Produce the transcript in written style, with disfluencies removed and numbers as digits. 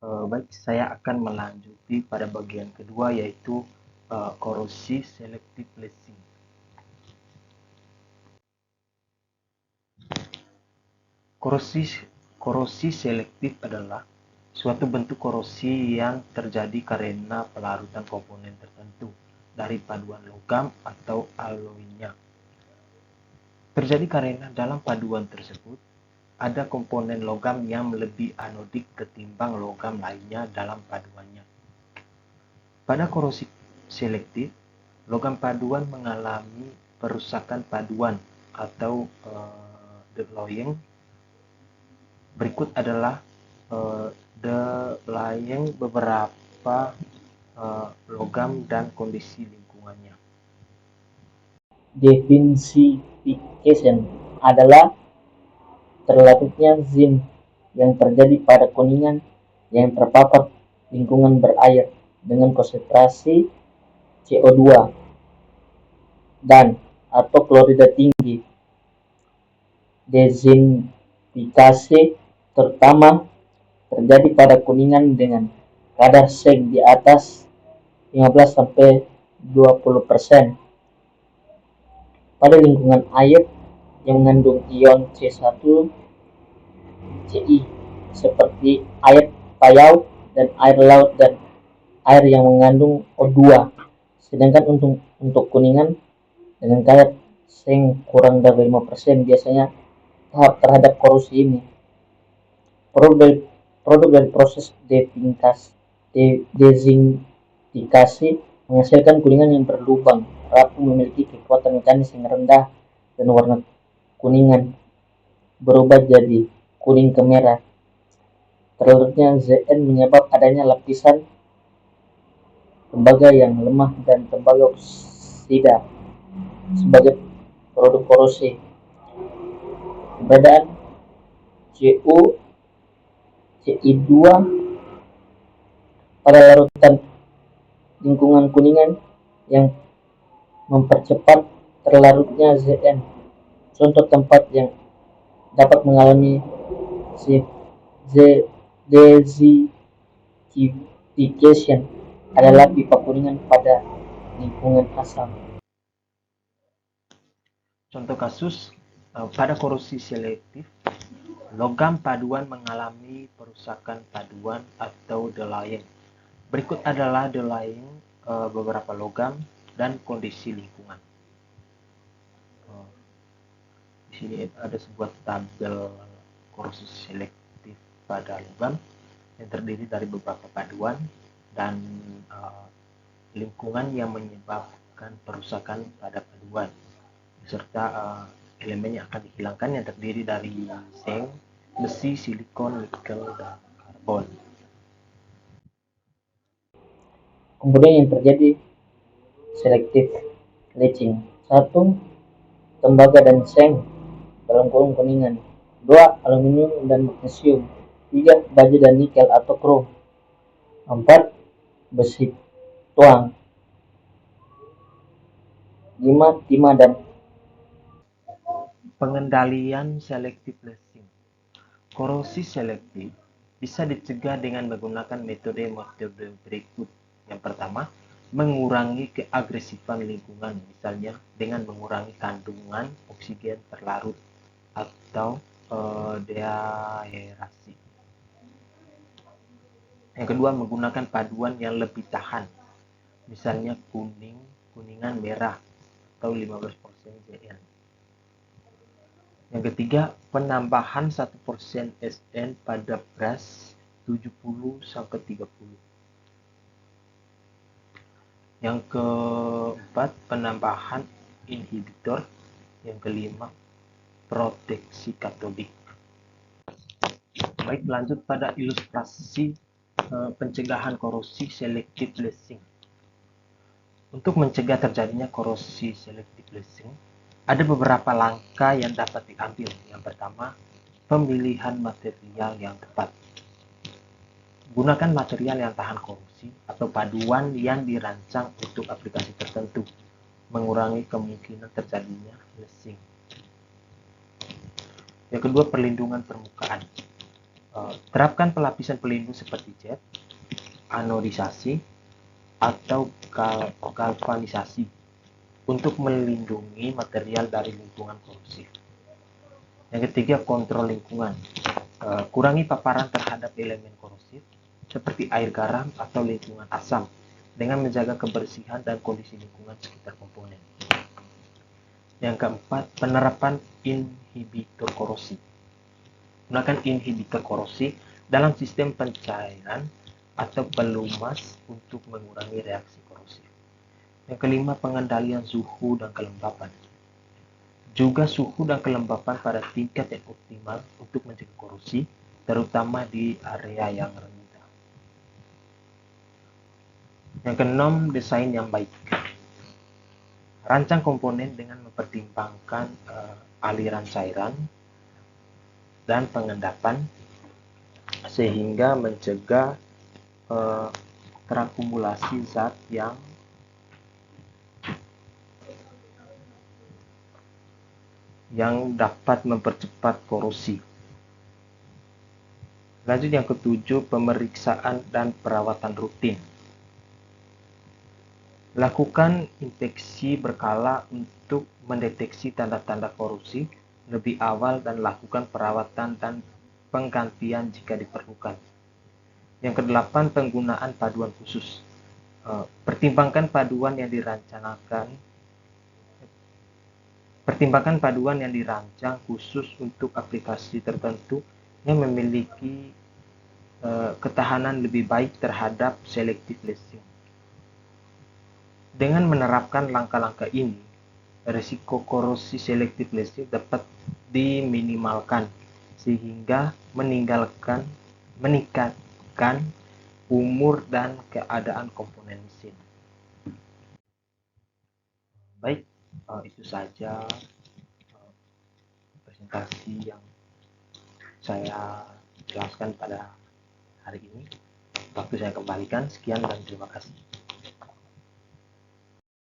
Baik, saya akan melanjuti pada bagian kedua, yaitu korosi selective lacing. Korosi selektif adalah suatu bentuk korosi yang terjadi karena pelarutan komponen tertentu dari paduan logam atau alloynya. Terjadi karena dalam paduan tersebut ada komponen logam yang lebih anodik ketimbang logam lainnya dalam paduannya. Pada korosi selektif, logam paduan mengalami perusakan paduan atau delaying. Berikut adalah delaying beberapa logam dan kondisi lingkungannya. Definsification adalah terlarutnya zinc yang terjadi pada kuningan yang terpapar lingkungan berair dengan konsentrasi CO2 dan atau klorida tinggi. Dezinfikasi terutama terjadi pada kuningan dengan kadar zinc di atas 15-20% pada lingkungan air yang mengandung ion C1, Ci seperti air payau dan air laut dan air yang mengandung O2. Sedangkan untuk kuningan dengan kadar zinc kurang dari 5% biasanya tahap terhadap korosi ini. Produk dari proses dezinfikasi menghasilkan kuningan yang berlubang rapuh, memiliki kekuatan mekanis yang rendah, dan warna kuningan berubah jadi kuning ke merah. Terlarutnya Zn menyebab adanya lapisan tembaga yang lemah dan tembaga oksida sebagai produk korosi. Keberadaan Cu Ci2 pada larutan lingkungan kuningan yang mempercepat terlarutnya Zn. Contoh tempat yang dapat mengalami dezintification adalah pipa kuningan pada lingkungan asam. Contoh kasus pada korosi selektif, logam paduan mengalami perusakan paduan atau delaying. Berikut adalah delaying beberapa logam dan kondisi lingkungan. Di sini ada sebuah tabel korosi selektif pada logam yang terdiri dari beberapa paduan dan lingkungan yang menyebabkan perusakan pada paduan, serta elemen yang akan dihilangkan yang terdiri dari zinc, besi, silikon, nikel, dan karbon. Kemudian yang terjadi selective leaching. 1. Tembaga dan zinc dalam kurung kuningan. 2. Aluminium dan magnesium. 3. Baja dan nikel atau krom. 4. Besi tuang. 5. Timah dan pengendalian selective lacing. Korosi selektif bisa dicegah dengan menggunakan metode-metode berikut. Yang pertama, mengurangi keagresifan lingkungan, misalnya dengan mengurangi kandungan oksigen terlarut atau deaerasi. Yang kedua, menggunakan paduan yang lebih tahan, misalnya kuningan merah atau 15% Zn. Yang ketiga, penambahan 1% Sn pada brush 70-30. Yang keempat, penambahan inhibitor. Yang kelima, proteksi katodik. Baik, lanjut pada ilustrasi pencegahan korosi selective lacing. Untuk mencegah terjadinya korosi selective lacing, ada beberapa langkah yang dapat diambil. Yang pertama, pemilihan material yang tepat. Gunakan material yang tahan korosi atau paduan yang dirancang untuk aplikasi tertentu, mengurangi kemungkinan terjadinya lacing. Yang kedua, perlindungan permukaan. Terapkan pelapisan pelindung seperti cat, anodisasi, atau galvanisasi untuk melindungi material dari lingkungan korosif. Yang ketiga, kontrol lingkungan. Kurangi paparan terhadap elemen korosif seperti air garam atau lingkungan asam dengan menjaga kebersihan dan kondisi lingkungan sekitar komponen. Yang keempat, penerapan inhibitor korosi. Gunakan inhibitor korosi dalam sistem pencairan atau pelumas untuk mengurangi reaksi korosif. Yang kelima, pengendalian suhu dan kelembapan. Juga suhu dan kelembapan pada tingkat yang optimal untuk mencegah korosi, terutama di area yang rendah. Yang keenam, desain yang baik. Rancang komponen dengan mempertimbangkan aliran cairan dan pengendapan sehingga mencegah terakumulasi zat yang dapat mempercepat korosi. Lanjut yang ketujuh, pemeriksaan dan perawatan rutin. Lakukan inspeksi berkala untuk mendeteksi tanda-tanda korosi lebih awal dan lakukan perawatan dan penggantian jika diperlukan. Yang kedelapan, penggunaan paduan khusus. Pertimbangkan paduan yang dirancang khusus untuk aplikasi tertentu yang memiliki ketahanan lebih baik terhadap selective lacing. Dengan menerapkan langkah-langkah ini, risiko korosi selective lacing dapat diminimalkan sehingga meningkatkan umur dan keadaan komponen mesin. Baik, itu saja presentasi yang saya jelaskan pada hari ini. Waktu saya kembalikan. Sekian dan terima kasih.